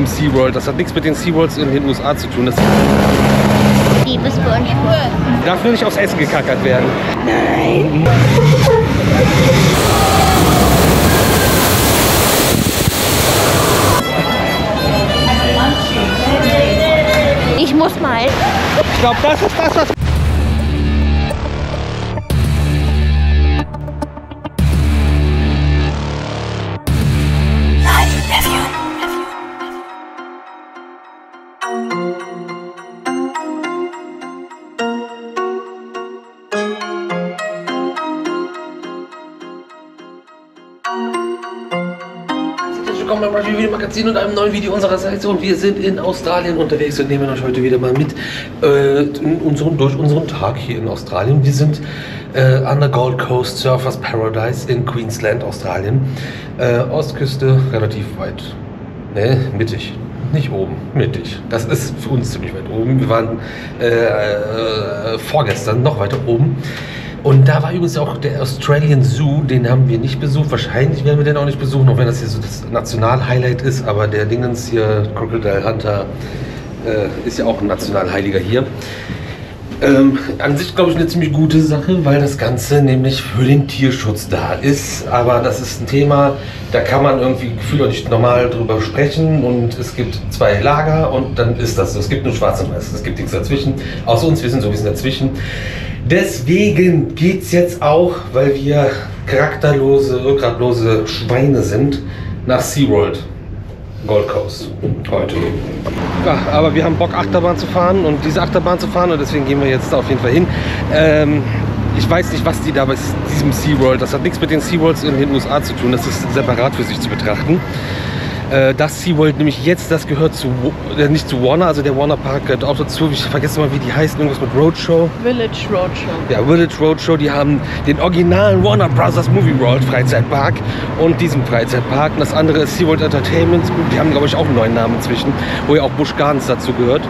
diesem SeaWorld. Das hat nichts mit den SeaWorlds in den USA zu tun. Das Liebes SpongeBob. darf nur nicht aufs Essen gekackert werden. Nein. Ich muss mal. Ich glaube, das ist das, was... Willkommen beim Review Magazin und einem neuen Video unsererseits, und wir sind in Australien unterwegs und nehmen euch heute wieder mal mit durch unseren Tag hier in Australien. Wir sind an der Gold Coast Surfers Paradise in Queensland, Australien. Ostküste, relativ weit, mittig, nicht oben, mittig. Das ist für uns ziemlich weit oben. Wir waren vorgestern noch weiter oben. Und da war übrigens auch der Australian Zoo, den haben wir nicht besucht. Wahrscheinlich werden wir den auch nicht besuchen, auch wenn das hier so das Nationalhighlight ist. Aber der Dingens hier, Crocodile Hunter, ist ja auch ein Nationalheiliger hier. An sich, glaube ich, eine ziemlich gute Sache, weil das Ganze nämlich für den Tierschutz da ist. Aber das ist ein Thema, da kann man irgendwie gefühlt auch nicht normal drüber sprechen. Und es gibt zwei Lager und dann ist das so. Es gibt nur schwarz und weiß, es gibt nichts dazwischen. Außer uns, wir sind so ein bisschen dazwischen. Deswegen geht es jetzt auch, weil wir charakterlose, rückgratlose Schweine sind, nach SeaWorld, Gold Coast, heute. Ja, aber wir haben Bock, Achterbahn zu fahren und diese Achterbahn zu fahren, und deswegen gehen wir jetzt da auf jeden Fall hin. Ich weiß nicht, was die da bei diesem SeaWorld, das hat nichts mit den SeaWorlds in den USA zu tun, das ist separat für sich zu betrachten. Das SeaWorld nämlich jetzt, das gehört zu, nicht zu Warner, also der Warner Park gehört auch dazu. Ich vergesse mal, wie die heißt, irgendwas mit Roadshow. Village Roadshow. Ja, Village Roadshow, die haben den originalen Warner Brothers Movie World Freizeitpark und diesen Freizeitpark. Und das andere ist SeaWorld Entertainment, die haben, glaube ich, auch einen neuen Namen inzwischen, wo ja auch Busch Gardens dazu gehört.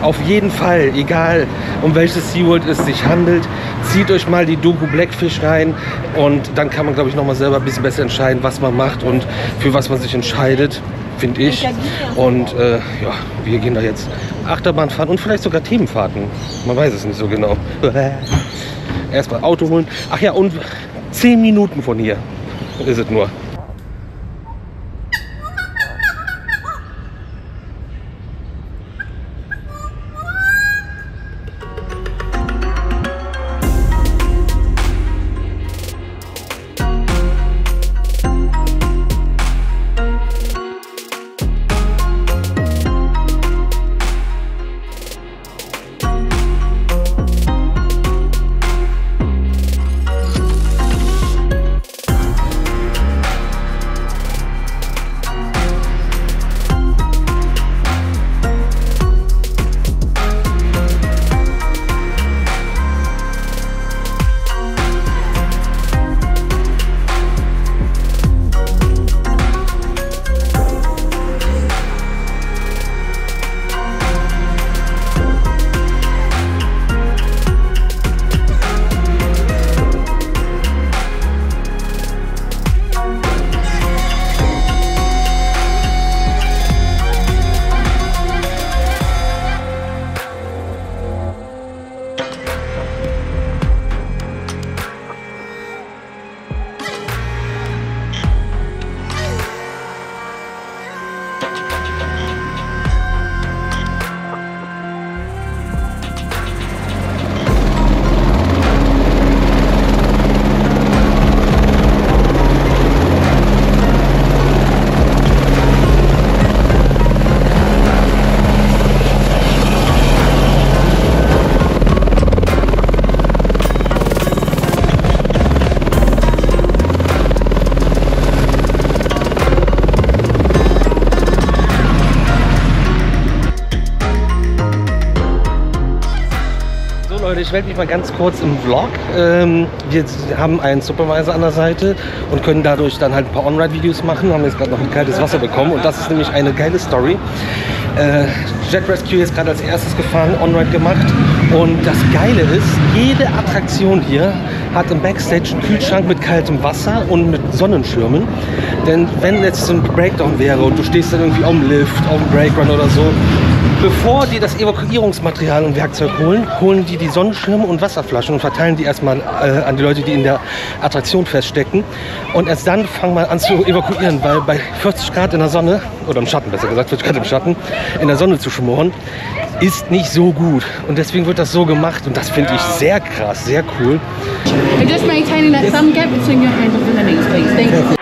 Auf jeden Fall, egal um welches SeaWorld es sich handelt, zieht euch mal die Doku Blackfish rein, und dann kann man, glaube ich, noch mal selber ein bisschen besser entscheiden, was man macht und für was man sich entscheidet, finde ich. Und ja, wir gehen da jetzt Achterbahn fahren und vielleicht sogar Themenfahrten. Man weiß es nicht so genau. Erstmal Auto holen. Ach ja, und 10 Minuten von hier ist es nur. Leute, ich melde mich mal ganz kurz im Vlog. Wir haben einen Supervisor an der Seite und können dadurch dann halt ein paar On-Ride-Videos machen. Haben jetzt gerade noch ein kaltes Wasser bekommen, und das ist nämlich eine geile Story. Jet Rescue ist gerade als erstes gefahren, On-Ride gemacht, und das Geile ist, jede Attraktion hier hat im Backstage einen Kühlschrank mit kaltem Wasser und mit Sonnenschirmen. Denn wenn jetzt so ein Breakdown wäre und du stehst dann irgendwie auf dem Lift, auf dem Breakrun oder so, bevor die das Evakuierungsmaterial und Werkzeug holen die Sonnenschirme und Wasserflaschen und verteilen die erstmal an die Leute, die in der Attraktion feststecken. Und erst dann fangen wir an zu evakuieren, weil bei 40 Grad in der Sonne, oder im Schatten besser gesagt, 40 Grad im Schatten, in der Sonne zu schmoren, ist nicht so gut. Und deswegen wird das so gemacht und das finde ich sehr krass, sehr cool. And just maintaining that some gap between your hands and the knees, please. Thank you.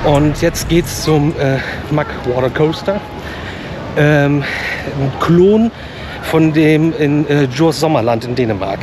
Und jetzt geht's zum Mack Water Coaster. Ein Klon von dem in Djurs Sommerland in Dänemark.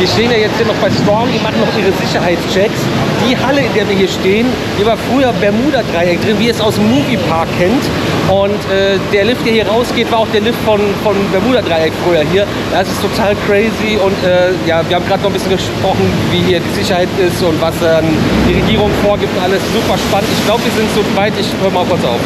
Wir stehen ja jetzt hier noch bei Storm, die machen noch ihre Sicherheitschecks. Die Halle, in der wir hier stehen, die war früher Bermuda-Dreieck drin, wie ihr es aus dem Moviepark kennt. Und der Lift, der hier rausgeht, war auch der Lift von Bermuda-Dreieck früher hier. Das ist total crazy und ja, wir haben gerade noch ein bisschen gesprochen, wie hier die Sicherheit ist und was die Regierung vorgibt. Alles super spannend. Ich glaube, wir sind so weit. Ich höre mal kurz auf.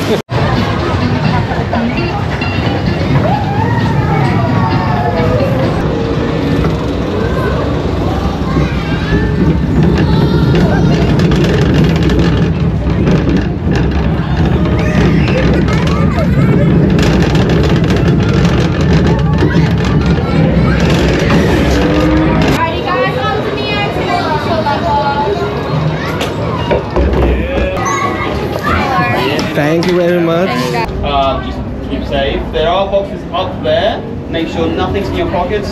Thank you very much. Just keep safe. There are boxes up there. Make sure nothing's in your pockets.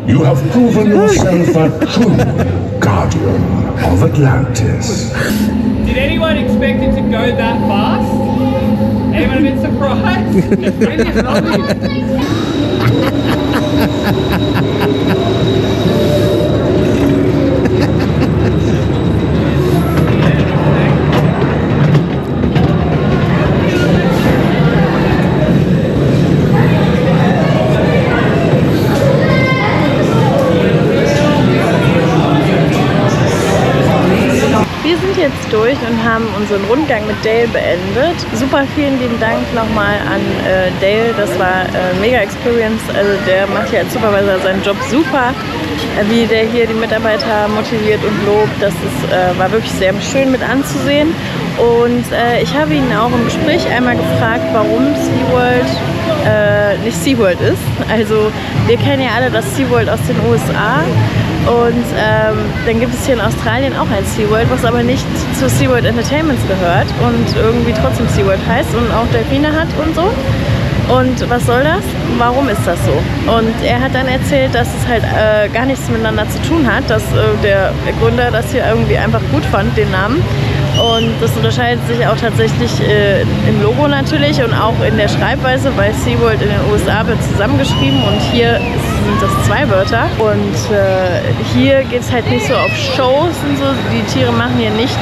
You have proven yourself a true guardian of Atlantis. Did anyone expect it to go that fast? Anyone a bit surprised? It's really lovely. Jetzt durch und haben unseren Rundgang mit Dale beendet. Super vielen lieben Dank nochmal an Dale, das war mega Experience. Also der macht hier als Supervisor seinen Job super, wie der hier die Mitarbeiter motiviert und lobt. Das ist, war wirklich sehr schön mit anzusehen. Und ich habe ihn auch im Gespräch einmal gefragt, warum SeaWorld nicht SeaWorld ist. Also wir kennen ja alle das SeaWorld aus den USA. Und dann gibt es hier in Australien auch ein SeaWorld, was aber nicht zu SeaWorld Entertainments gehört und irgendwie trotzdem SeaWorld heißt und auch Delfine hat und so. Und was soll das? Warum ist das so? Und er hat dann erzählt, dass es halt gar nichts miteinander zu tun hat, dass der Gründer das hier irgendwie einfach gut fand, den Namen. Und das unterscheidet sich auch tatsächlich im Logo natürlich und auch in der Schreibweise, weil SeaWorld in den USA wird zusammengeschrieben und hier sind das 2 Wörter. Und hier geht es halt nicht so auf Shows und so. Die Tiere machen hier nichts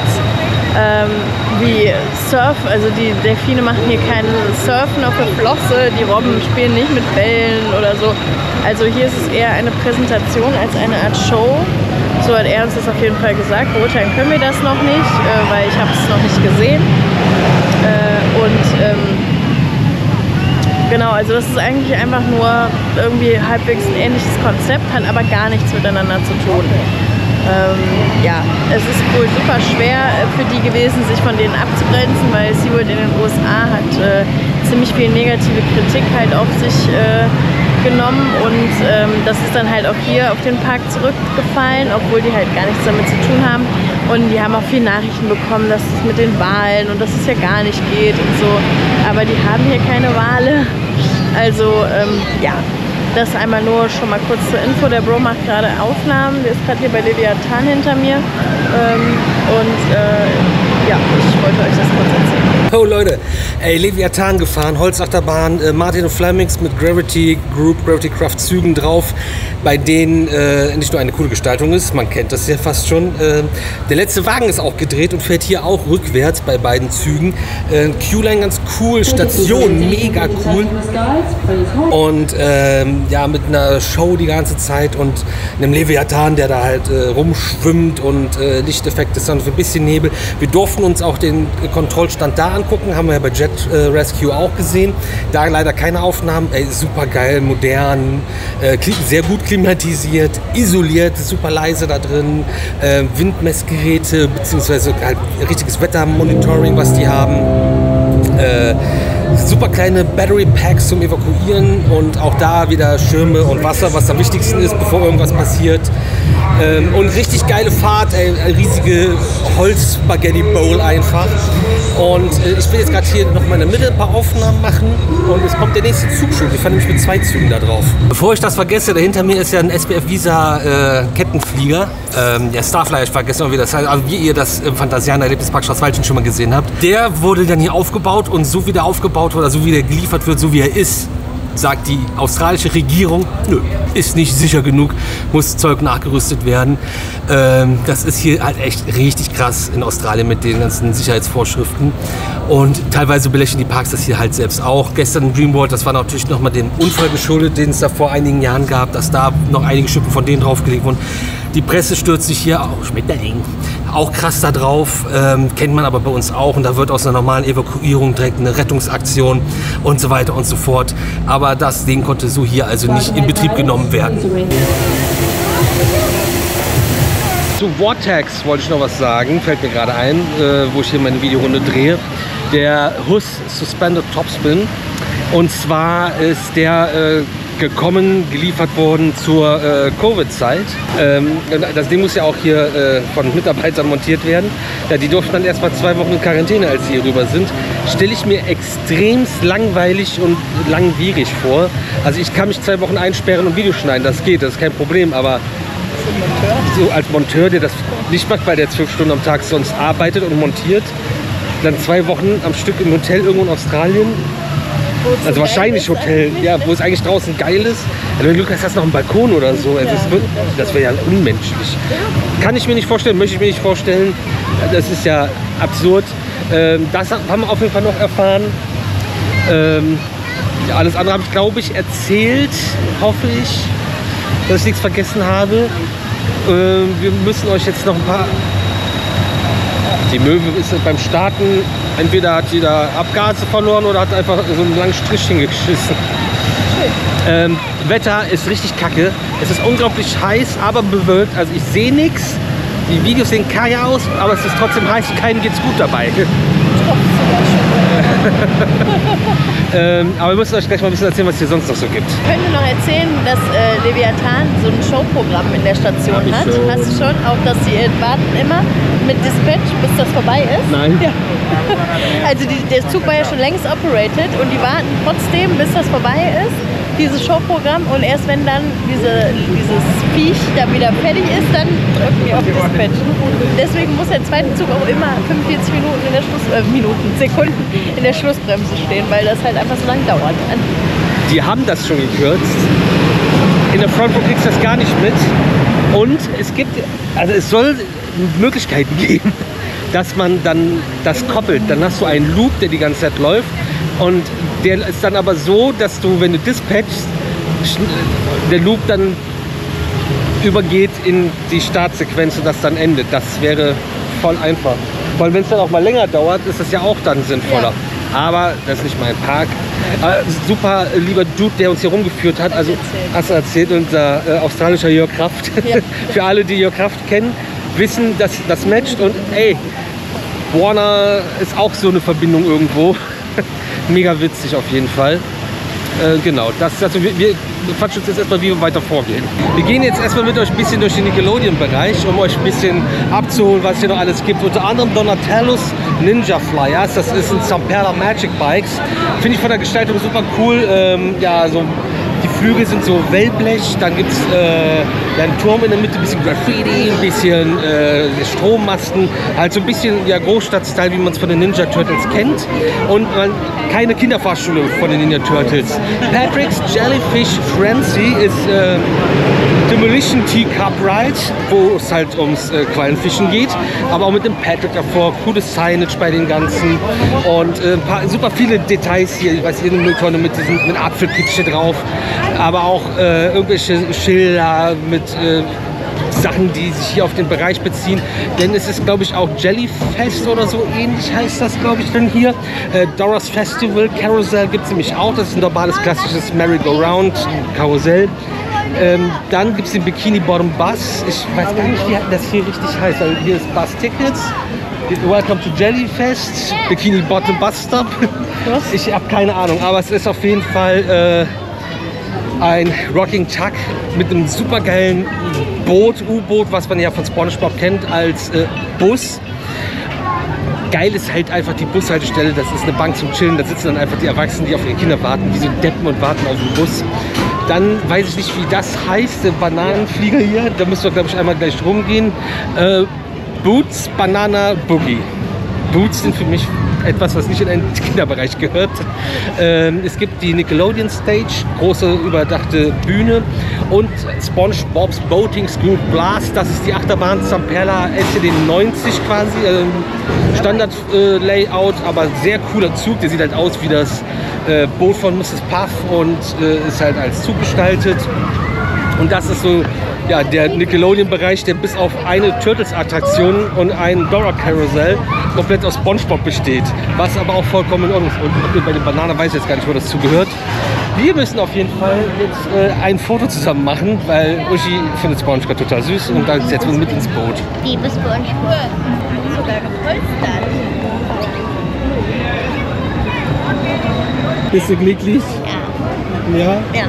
wie Surf, also die Delfine machen hier kein Surfen auf der Flosse, die Robben spielen nicht mit Bällen oder so. Also hier ist es eher eine Präsentation als eine Art Show, So hat er uns das auf jeden Fall gesagt. Beurteilen können wir das noch nicht, weil ich habe es noch nicht gesehen. Genau, also das ist eigentlich einfach nur irgendwie halbwegs ein ähnliches Konzept, hat aber gar nichts miteinander zu tun. Ja, es ist wohl super schwer für die gewesen, sich von denen abzugrenzen, weil SeaWorld in den USA hat ziemlich viel negative Kritik halt auf sich genommen und das ist dann halt auch hier auf den Park zurückgefallen, obwohl die halt gar nichts damit zu tun haben. Und die haben auch viele Nachrichten bekommen, dass es mit den Walen und dass es ja gar nicht geht und so. Aber die haben hier keine Wale. Also ja, das einmal nur schon mal kurz zur Info. Der Bro macht gerade Aufnahmen. Der ist gerade hier bei Leviathan hinter mir. Ja, ich wollte euch das kurz erzählen. Oh Leute, ey, Leviathan gefahren, Holzachterbahn, Martin und Flemings mit Gravity Group, Gravity Craft Zügen drauf, bei denen nicht nur eine coole Gestaltung ist, man kennt das ja fast schon. Der letzte Wagen ist auch gedreht und fährt hier auch rückwärts bei beiden Zügen. Q-Line ganz cool, Station mega cool und ja, mit einer Show die ganze Zeit und einem Leviathan, der da halt rumschwimmt und Lichteffekte, ist dann für ein bisschen Nebel. Wir durften uns auch den Kontrollstand da angucken, haben wir ja bei Jet Rescue auch gesehen. Da leider keine Aufnahmen. Ey, super geil, modern, sehr gut klimatisiert, isoliert, super leise da drin. Windmessgeräte, beziehungsweise halt richtiges Wettermonitoring, was die haben. Super kleine Battery Packs zum Evakuieren und auch da wieder Schirme und Wasser, was am wichtigsten ist, bevor irgendwas passiert. Und richtig geile Fahrt, ey, riesige Holz-Spaghetti-Bowl einfach. Und ich will jetzt gerade hier noch mal in der Mitte ein paar Aufnahmen machen und es kommt der nächste Zug schon. Wir fahren nämlich mit 2 Zügen da drauf. Bevor ich das vergesse, da hinter mir ist ja ein SBF Visa Kettenflieger. Der Starflyer, ich vergesse noch, wie das heißt, also wie ihr das im Phantasianer Erlebnispark Schwarzwaldchen schon mal gesehen habt. Der wurde dann hier aufgebaut und so wie der aufgebaut wurde, so wie der geliefert wird, so wie er ist, sagt die australische Regierung, nö, ist nicht sicher genug, muss Zeug nachgerüstet werden. Das ist hier halt echt richtig krass in Australien mit den ganzen Sicherheitsvorschriften. Und teilweise belächeln die Parks das hier halt selbst auch. Gestern in Dreamworld, das war natürlich nochmal dem Unfall geschuldet, den es da vor einigen Jahren gab, dass da noch einige Schippen von denen draufgelegt wurden. Die Presse stürzt sich hier auch krass da drauf, kennt man aber bei uns auch. Und da wird aus einer normalen Evakuierung direkt eine Rettungsaktion und so weiter und so fort. Aber das Ding konnte so hier also nicht in Betrieb genommen werden. Zu Vortex wollte ich noch was sagen, fällt mir gerade ein, wo ich hier meine Videorunde drehe. Der Hus Suspended Topspin. Und zwar ist der geliefert worden zur Covid-Zeit. Das Ding muss ja auch hier von Mitarbeitern montiert werden. Ja, die durften dann erst mal 2 Wochen in Quarantäne, als sie hier rüber sind. Stelle ich mir extremst langweilig und langwierig vor. Also ich kann mich 2 Wochen einsperren und Videos schneiden, das geht, das ist kein Problem, aber so als Monteur, der das nicht macht, weil der 12 Stunden am Tag sonst arbeitet und montiert, dann 2 Wochen am Stück im Hotel irgendwo in Australien. Also wahrscheinlich Hotel, ja, wo es eigentlich draußen geil ist. Also wenn du Glück hast, hast du noch einen Balkon oder so. Also das wäre ja unmenschlich. Kann ich mir nicht vorstellen, möchte ich mir nicht vorstellen. Das ist ja absurd. Das haben wir auf jeden Fall noch erfahren. Ja, alles andere habe ich, glaube ich, erzählt, hoffe ich, dass ich nichts vergessen habe. Wir müssen euch jetzt noch ein paar... Die Möwe ist beim Starten, entweder hat sie da Abgase verloren oder hat einfach so einen langen Strich hingeschissen. Wetter ist richtig kacke. Es ist unglaublich heiß, aber bewölkt. Also ich sehe nichts. Die Videos sehen kacke aus, aber es ist trotzdem heiß und keinem geht's gut dabei. Aber wir müssen euch gleich mal ein bisschen erzählen, was es hier sonst noch so gibt. Ich könnte noch erzählen, dass Leviathan so ein Showprogramm in der Station hat. Hast du schon? Auch, dass sie warten immer mit Dispatch, bis das vorbei ist? Nein. Ja. Also der Zug war ja schon längst operated und die warten trotzdem, bis das vorbei ist, dieses Showprogramm. Und erst wenn dann dieses Viech dann wieder fertig ist, dann drücken die auf Dispatch. Deswegen muss der zweite Zug auch immer 45 Minuten in der Sekunden in der Schlussbremse stehen, weil das halt einfach so lang dauert. Die haben das schon gekürzt. In der Front Row kriegst du das gar nicht mit. Und es gibt, also es soll Möglichkeiten geben, dass man dann das koppelt. Dann hast du einen Loop, der die ganze Zeit läuft. Und der ist dann aber so, dass du, wenn du dispatchst, der Loop dann übergeht in die Startsequenz und das dann endet. Das wäre voll einfach. Weil wenn es dann auch mal länger dauert, ist das ja auch dann sinnvoller. Ja. Aber das ist nicht mein Park. Super lieber Dude, der uns hier rumgeführt hat. Also hast du erzählt, unser australischer Jörg Kraft. Ja. Für alle, die Jörg Kraft kennen, wissen, dass das matcht. Und ey, Warner ist auch so eine Verbindung irgendwo. Mega witzig auf jeden Fall. Genau, also wir quatschen uns jetzt erstmal, wie wir weiter vorgehen. Wir gehen jetzt erstmal mit euch ein bisschen durch den Nickelodeon-Bereich, um euch ein bisschen abzuholen, was hier noch alles gibt. Unter anderem Donatello's Ninja Flyers, das ist ein Zamperla Magic Bikes. Finde ich von der Gestaltung super cool. Ja, so die Flügel sind so Wellblech, dann gibt es einen Turm in der Mitte, ein bisschen Graffiti, ein bisschen Strommasten, halt so ein bisschen ja, Großstadt-Style, wie man es von den Ninja Turtles kennt. Und keine Kinderfahrschule von den Ninja Turtles. Patrick's Jellyfish Frenzy ist Demolition Teacup Ride, wo es halt ums Quallenfischen geht, aber auch mit dem Patrick davor, cooles Signage bei den ganzen und super viele Details hier, ich weiß, hier eine Mülltonne mit Apfelpitche drauf, aber auch irgendwelche Schilder mit Sachen, die sich hier auf den Bereich beziehen, denn es ist, glaube ich, auch Jellyfest oder so ähnlich heißt das, glaube ich, denn hier. Dora's Festival Carousel gibt es nämlich auch, das ist ein normales klassisches Merry-Go-Round Karussell. Dann gibt es den Bikini Bottom Bus, ich weiß gar nicht, wie das hier richtig heißt, also hier ist Bus Tickets. Welcome to Jellyfest, Bikini Bottom Bus Stop. Ich habe keine Ahnung, aber es ist auf jeden Fall ein Rocking Tug mit einem supergeilen U-Boot, was man ja von SpongeBob kennt als Bus. Geil ist halt einfach die Bushaltestelle, das ist eine Bank zum Chillen, da sitzen dann einfach die Erwachsenen, die auf ihre Kinder warten, die so deppen und warten auf den Bus. Dann weiß ich nicht, wie das heißt, der Bananenflieger hier, da müssen wir, glaube ich, einmal gleich rumgehen. Boots Banana Boogie. Boots sind für mich etwas, was nicht in einen Kinderbereich gehört. Es gibt die Nickelodeon Stage, große überdachte Bühne und SpongeBob's Boating School Blast, das ist die Achterbahn Zamperla SCD-90 quasi, Standard-Layout, aber sehr cooler Zug, der sieht halt aus wie das Boot von Mrs. Puff und ist halt als Zug gestaltet. Und das ist so ja, der Nickelodeon-Bereich, der bis auf eine Turtles-Attraktion und ein Dora-Carousel komplett aus SpongeBob besteht. Was aber auch vollkommen in Ordnung ist. Und bei den Bananen weiß ich jetzt gar nicht, wo das zugehört. Wir müssen auf jeden Fall jetzt ein Foto zusammen machen, weil Uschi findet SpongeBob total süß und dann setzen wir uns mit ins Boot. Liebe SpongeBob. Sogar gepolstert. Bist du glücklich? Ja. Ja? Ja.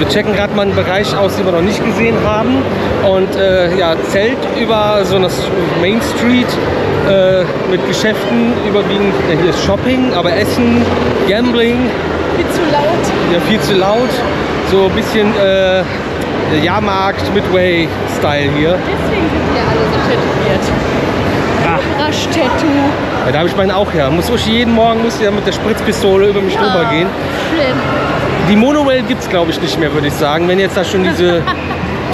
Wir checken gerade mal einen Bereich aus, den wir noch nicht gesehen haben. Und ja, Zelt über so einer Main Street mit Geschäften überwiegend. Hier ist Shopping, aber Essen, Gambling. Viel zu laut. Ja, viel zu laut. So ein bisschen Jahrmarkt, Midway-Style hier. Deswegen sind wir alle so tätowiert. Rasch-Tattoo. Ja, da habe ich meinen auch her. Jeden Morgen muss ich ja mit der Spritzpistole über mich drüber gehen. Schlimm. Die Monorail gibt es, glaube ich, nicht mehr, würde ich sagen. Wenn jetzt da schon diese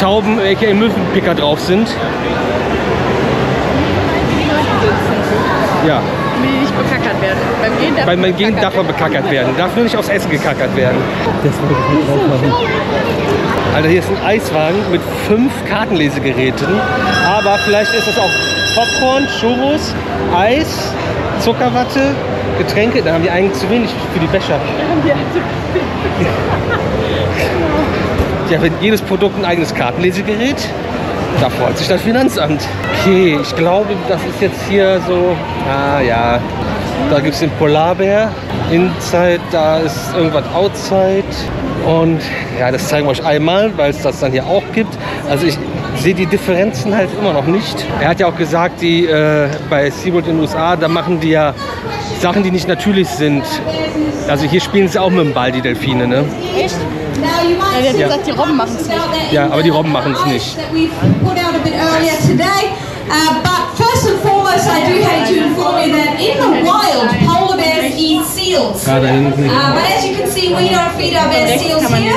Tauben, aka Möwenpicker drauf sind. Ja. Will die nicht bekackert werden. Beim Gehen darf man bekackert werden. Darf nur nicht aufs Essen gekackert werden. Das wollte ich nicht drauf machen. Alter, hier ist ein Eiswagen mit 5 Kartenlesegeräten. Aber vielleicht ist das auch Popcorn, Churros, Eis, Zuckerwatte, Getränke. Da haben die eigentlich zu wenig für die Becher. Ja, wenn jedes Produkt ein eigenes Kartenlesegerät, da freut sich das Finanzamt. Okay, ich glaube, das ist jetzt hier so, ja, da gibt es den Polarbär, Inside, da ist irgendwas Outside und ja, das zeigen wir euch einmal, weil es das dann hier auch gibt. Also ich sehe die Differenzen halt immer noch nicht. Er hat ja auch gesagt, die bei SeaWorld in den USA, da machen die ja Sachen, die nicht natürlich sind. Also hier spielen sie auch mit dem Ball, die Delfine, ne? Echt? Ja, der hat gesagt, die Robben machen es nicht. Ja, aber die Robben machen es nicht. But first and foremost, I do hate to inform you that in the wild, polar bears eat seals. Ja, da hinten. But as you can see, we don't feed our bear seals here.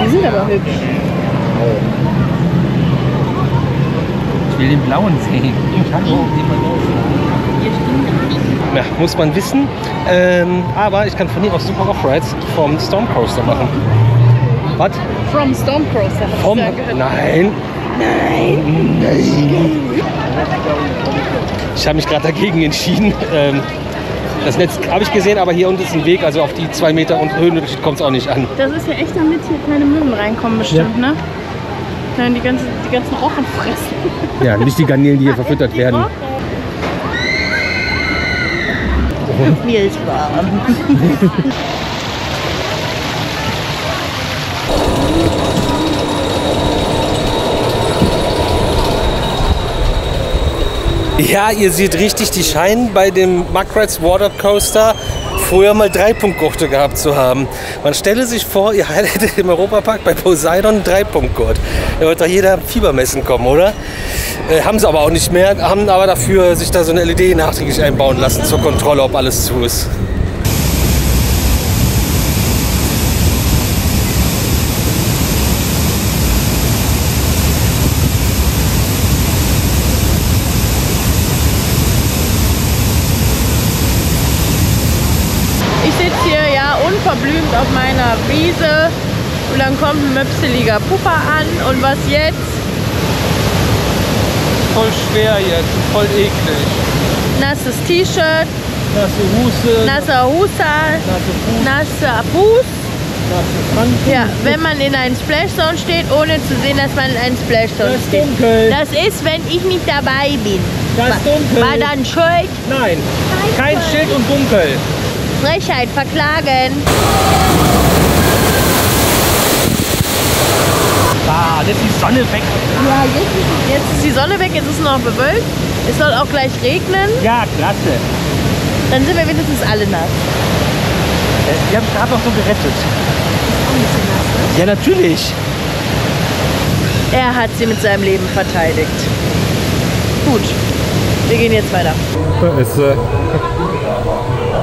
Die sind aber hübsch. Ich will den blauen sehen. Ja, muss man wissen. Aber ich kann von hier aus super Off-Rides vom Stormcoaster machen. Was? From Stormcoaster. Vom? Nein. Ich habe mich gerade dagegen entschieden. Das Netz habe ich gesehen, aber hier unten ist ein Weg, also auf die 2 Meter und Höhenunterschied kommt es auch nicht an. Das ist ja echt, damit hier keine Möwen reinkommen bestimmt, ne? Nein, die ganzen Rochen fressen. Ja, nicht die Garnelen, die hier verfüttert werden. Mir ist warm. Ja, ihr seht richtig, die scheinen bei dem Muckrides Water Coaster früher mal 3-Punkt-Gurte gehabt zu haben. Man stelle sich vor, ihr hättet im Europapark bei Poseidon einen 3-Punkt-Gurt. Da wird doch jeder Fiebermessen kommen, oder? Haben sie aber auch nicht mehr, haben aber dafür sich da so eine LED nachträglich einbauen lassen zur Kontrolle, ob alles zu ist. Ich sitze hier ja unverblümt auf meiner Wiese und dann kommt ein möpseliger Pupper an und was jetzt? Voll schwer jetzt, voll eklig. Nasses T-Shirt, Nasse Huse, nasser Husa, nasser Fuß. Ja, wenn man in einen Splashzone steht, ohne zu sehen, dass man in einen Splashzone steht. Dunkel. Das ist, wenn ich nicht dabei bin. Da ist dunkel. War da ein Schild? Nein, kein Schild und dunkel. Frechheit, verklagen. Ah, jetzt ist die Sonne weg. Ja, jetzt ist die Sonne weg, jetzt ist es noch bewölkt. Es soll auch gleich regnen. Ja, klasse. Dann sind wir wenigstens alle nass. Die haben gerade noch so gerettet. Ja, natürlich. Er hat sie mit seinem Leben verteidigt. Gut, wir gehen jetzt weiter.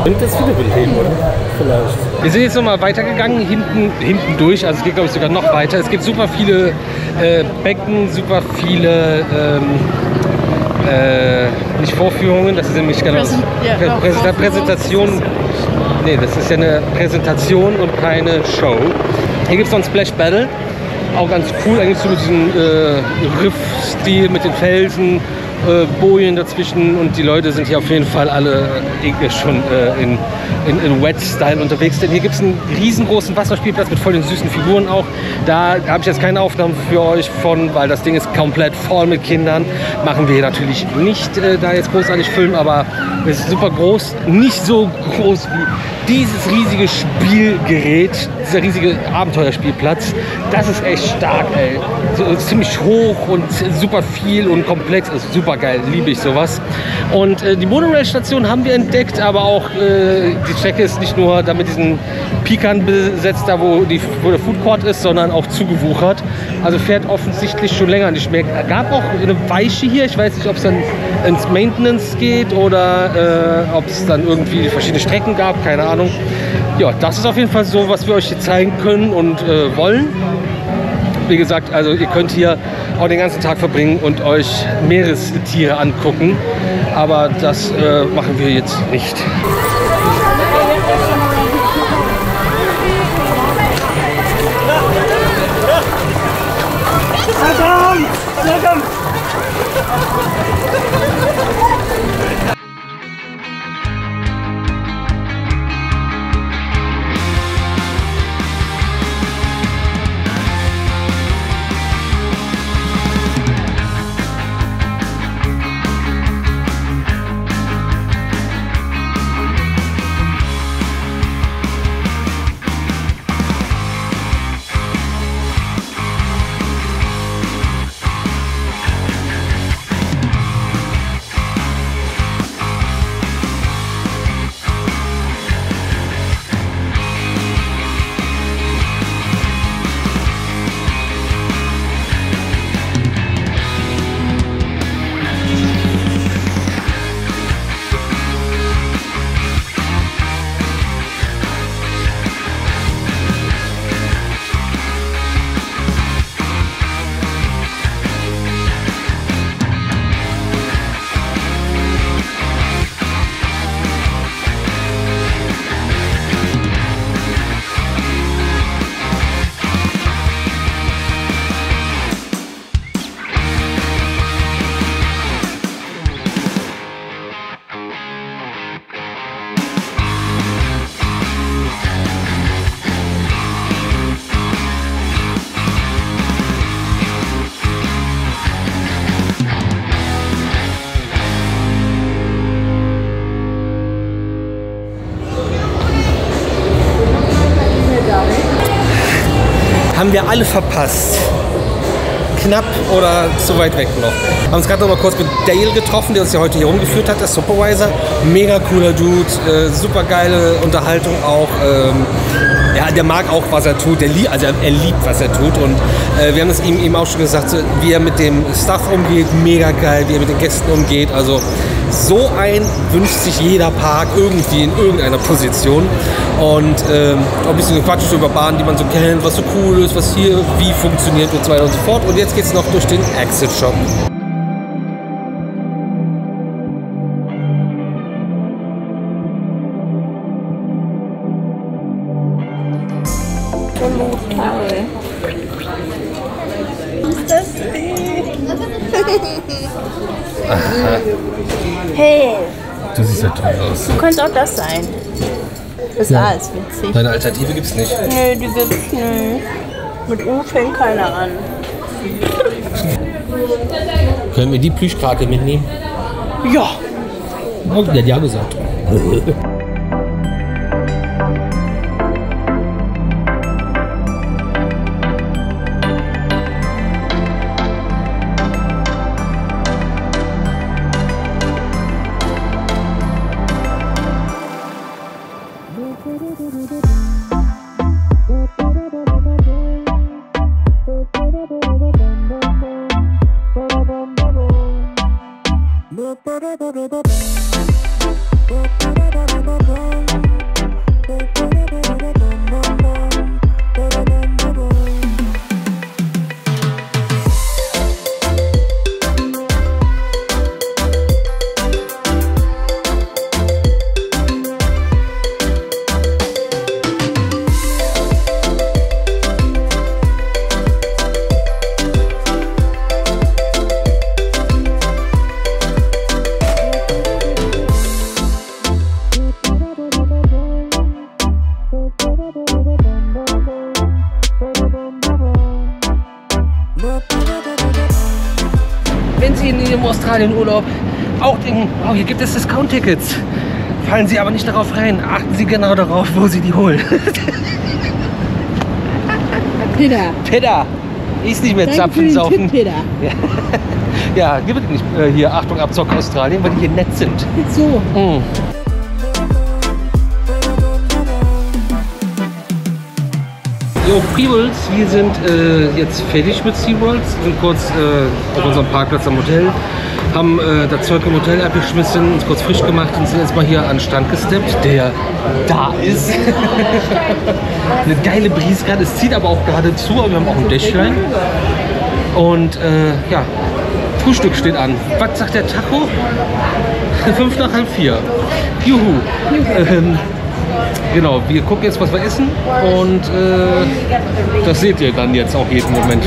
Und das wieder beleben, oder? Vielleicht. Wir sind jetzt nochmal weitergegangen, hinten durch. Also es geht, glaube ich, sogar noch weiter. Es gibt super viele Becken, super viele nicht Vorführungen, das ist nämlich genau Präsentation. Nee, das ist ja eine Präsentation und keine Show. Hier gibt es noch ein Splash Battle, auch ganz cool, eigentlich so mit diesem Riff-Stil mit den Felsen Bojen dazwischen und die Leute sind hier auf jeden Fall alle schon in Wet-Style unterwegs. Denn hier gibt es einen riesengroßen Wasserspielplatz mit voll den süßen Figuren auch. Da habe ich jetzt keine Aufnahmen für euch von, weil das Ding ist komplett voll mit Kindern. Machen wir hier natürlich nicht da jetzt großartig filmen, aber es ist super groß. Nicht so groß wie dieses riesige Spielgerät, dieser riesige Abenteuerspielplatz. Das ist echt stark, ey. So, ziemlich hoch und super viel und komplex. Ist super geil, liebe ich sowas. Und die Monorail-Station haben wir entdeckt, aber auch die Strecke ist nicht nur da mit diesen Pikern besetzt, da wo der Food Court ist, sondern auch zugewuchert. Also fährt offensichtlich schon länger nicht mehr. Es gab auch eine Weiche hier. Ich weiß nicht, ob es dann ins Maintenance geht oder ob es dann irgendwie verschiedene Strecken gab. Keine Ahnung. Ja, das ist auf jeden Fall so, was wir euch hier zeigen können und wollen. Wie gesagt, also ihr könnt hier auch den ganzen Tag verbringen und euch Meerestiere angucken. Aber das machen wir jetzt nicht. Haben wir alle verpasst. Knapp oder zu weit weg noch. Haben uns gerade noch mal kurz mit Dale getroffen, der uns ja heute hier rumgeführt hat, der Supervisor. Mega cooler Dude, super geile Unterhaltung auch. Ja, der mag auch, was er tut. Er liebt, was er tut. Und wir haben es ihm eben auch schon gesagt, wie er mit dem Staff umgeht, mega geil, wie er mit den Gästen umgeht. Also so ein wünscht sich jeder Park irgendwie in irgendeiner Position. Und auch ein bisschen Quatsch über Bahnen, die man so kennt, was so cool ist, was hier wie funktioniert und so weiter und so fort. Und jetzt geht es noch durch den Exit Shop. Hey, Du siehst ja toll aus. du könntest auch das sein. Das A ist witzig. Deine Alternative gibt's nicht. Nee, die gibt's nicht. Mit U fängt keiner an. Können wir die Plüschkrake mitnehmen? Ja. Oh, der hat ja gesagt. Australien-Urlaub auch denken, oh, hier gibt es Discount-Tickets. Fallen Sie aber nicht darauf rein. Achten Sie genau darauf, wo Sie die holen. Peter. Peter, ist nicht mehr Danke Zapfen für den saufen. Tipp, Peter. Ja, gibt es nicht hier, Achtung, Abzock Australien, weil die hier nett sind. So. Mm. Jo, Freeworlds, wir sind jetzt fertig mit SeaWorld, sind kurz auf unserem Parkplatz am Hotel, haben das Zeug im Hotel abgeschmissen, uns kurz frisch gemacht und sind jetzt mal hier an den Stand gesteppt, der da ist. Eine geile Brise gerade, es zieht aber auch gerade zu, aber wir haben auch ein Dächlein. Und ja, Frühstück steht an. Was sagt der Tacho? 5 nach halb 4. Juhu. Genau, wir gucken jetzt, was wir essen und das seht ihr dann jetzt auch jeden Moment.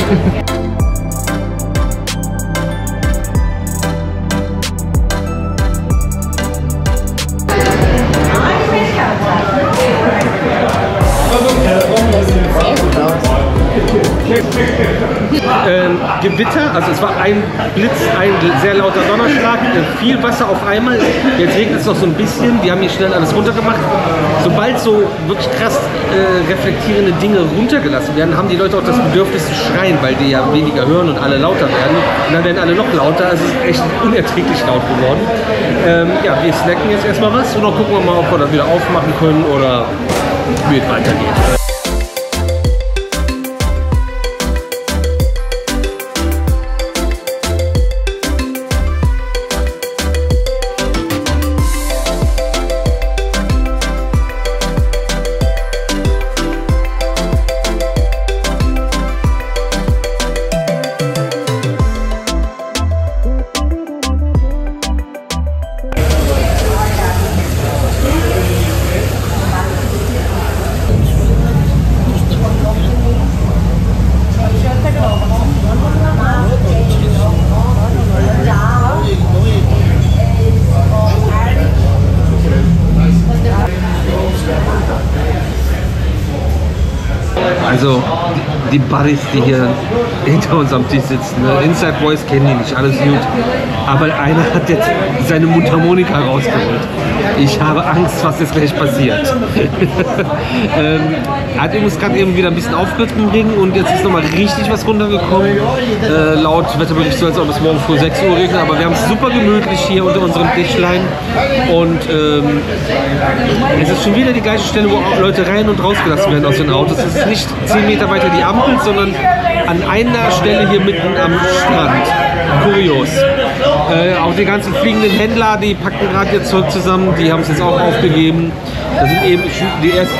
Gewitter, also es war ein Blitz, ein sehr lauter Donnerschlag, viel Wasser auf einmal. Jetzt regnet es noch so ein bisschen, die haben hier schnell alles runtergemacht. Sobald so wirklich krass reflektierende Dinge runtergelassen werden, haben die Leute auch das Bedürfnis zu schreien, weil die ja weniger hören und alle lauter werden. Und dann werden alle noch lauter, also es ist echt unerträglich laut geworden. Ja, wir snacken jetzt erstmal was und dann gucken wir mal, ob wir das wieder aufmachen können oder wie es weitergeht. Also die Buddies, die hier hinter uns am Tisch sitzen, ne? Inside Boys kennen die nicht, alles gut. Aber einer hat jetzt seine Mundharmonika rausgeholt. Ich habe Angst, was jetzt gleich passiert. Er hat übrigens gerade eben wieder ein bisschen aufgehört im Regen und jetzt ist nochmal richtig was runtergekommen. Laut Wetterbericht soll es auch bis morgen früh 6 Uhr regnen, aber wir haben es super gemütlich hier unter unserem Tischlein. Und es ist schon wieder die gleiche Stelle, wo auch Leute rein und rausgelassen werden aus den Autos. Es ist nicht 10 Meter weiter die Ampel, sondern an einer Stelle hier mitten am Strand. Kurios. Auch die ganzen fliegenden Händler, die packen gerade ihr Zeug zusammen, die haben es jetzt auch aufgegeben. Das sind eben die ersten.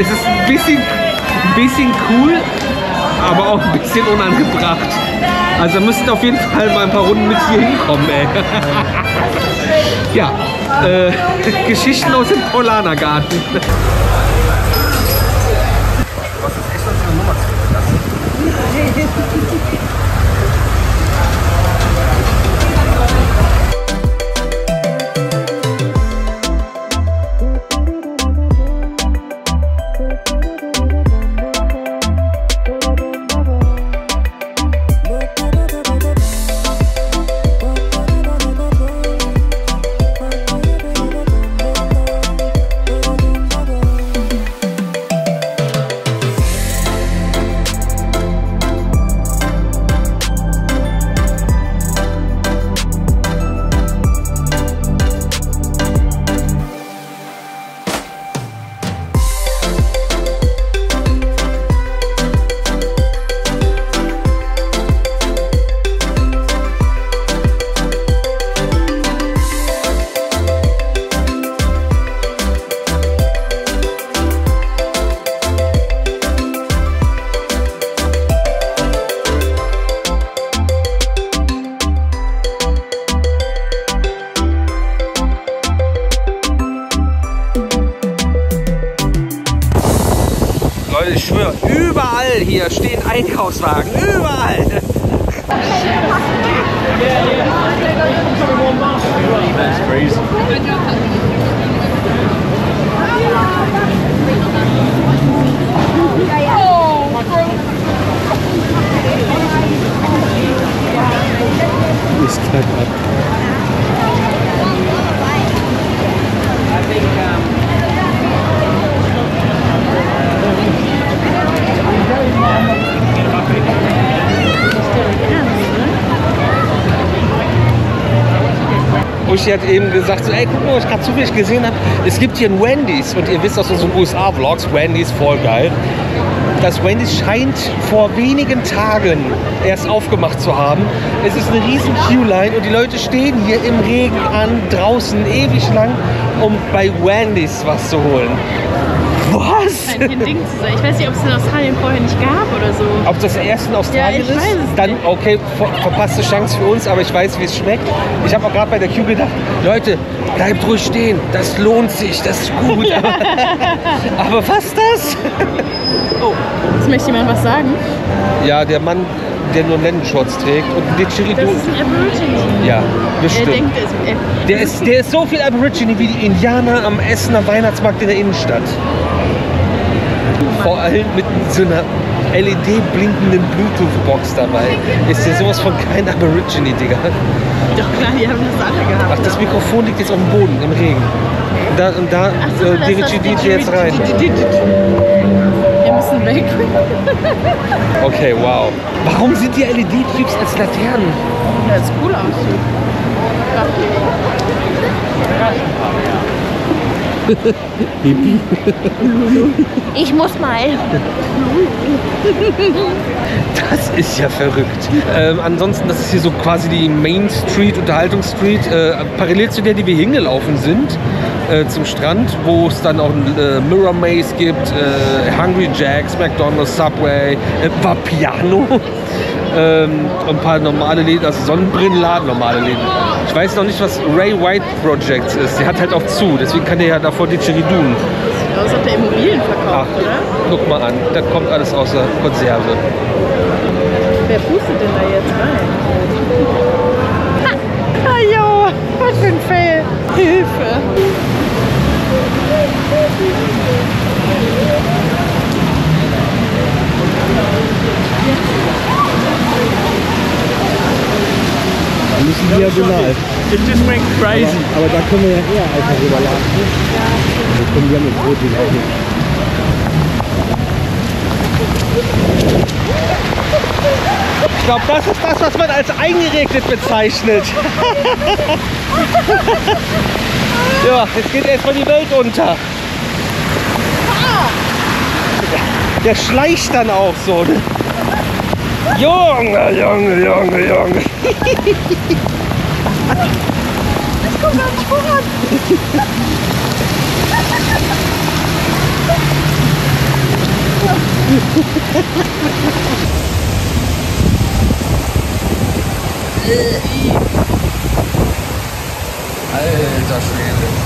Es ist ein bisschen cool, aber auch ein bisschen unangebracht. Also da müssten auf jeden Fall mal ein paar Runden mit hier hinkommen, ey. Ja, Geschichten aus dem Paulanergarten. Ich schwöre, überall hier stehen Einkaufswagen, überall. Ist knapp ab. Uschi hat eben gesagt, so, ey, guck mal, was ich gerade zufällig gesehen habe. Es gibt hier ein Wendy's und ihr wisst aus unseren USA-Vlogs, Wendy's voll geil. Das Wendy's scheint vor wenigen Tagen erst aufgemacht zu haben. Es ist eine riesen Queue-Line und die Leute stehen hier im Regen an, draußen ewig lang, um bei Wendy's was zu holen. Was? Scheint hier ein Ding zu sein. Ich weiß nicht, ob es in Australien vorher nicht gab oder so. Ob das erst in Australien Ja, ich weiß ist, es dann nicht. okay, verpasste Chance für uns, aber ich weiß, wie es schmeckt. Ich habe auch gerade bei der Queue gedacht, Leute, bleibt ruhig stehen, das lohnt sich, das ist gut. Aber was das? Oh, jetzt möchte jemand was sagen. Ja, der Mann, der nur Lendenshorts trägt und die Das Didgeridoo. ist ein Aborigine. Ja, Er bestimmt. denkt, Der ist so viel Aborigine wie die Indianer am Essener Weihnachtsmarkt in der Innenstadt. Vor allem mit so einer LED-blinkenden Bluetooth-Box dabei. Ist hier sowas von kein Aborigine, Digga. doch klar, die haben das alle gehabt. Ach, das Mikrofon liegt jetzt auf dem Boden, im Regen. Da Ach so, das ist das DJ jetzt rein. Wir müssen weg. Okay, wow. Warum sind die LED-Tubes als Laternen? Das ist cool aus. Ich muss mal. Das ist ja verrückt. Ansonsten, das ist hier so quasi die Main Street, Unterhaltungsstreet, parallel zu der, die wir hingelaufen sind, zum Strand, wo es dann auch Mirror Maze gibt, Hungry Jacks, McDonald's, Subway, Vapiano. Ein paar normale Läden, also Sonnenbrillenladen, normale Läden. Ich weiß noch nicht, was Ray White Projects ist. Der hat halt auch zu, deswegen kann der ja davor Didgeridoo. Sieht aus, als ob der Immobilien verkauft, Ach, oder? guck mal an, da kommt alles außer Konserve. Wer pustet denn da jetzt rein? Ah, jo, was für ein Fail. Hilfe. Wir müssen diagonal. It just went crazy. Aber da können wir ja eher einfach rüberlatschen. Wir können ja mit Brot auch nicht. Ich glaube, das ist das, was man als eingeregnet bezeichnet. Ja, jetzt geht erstmal die Welt unter. Der schleicht dann auch so. Ne? Junge, Junge, Junge, Junge. Ich komm gar nicht voran. Alter Schwede.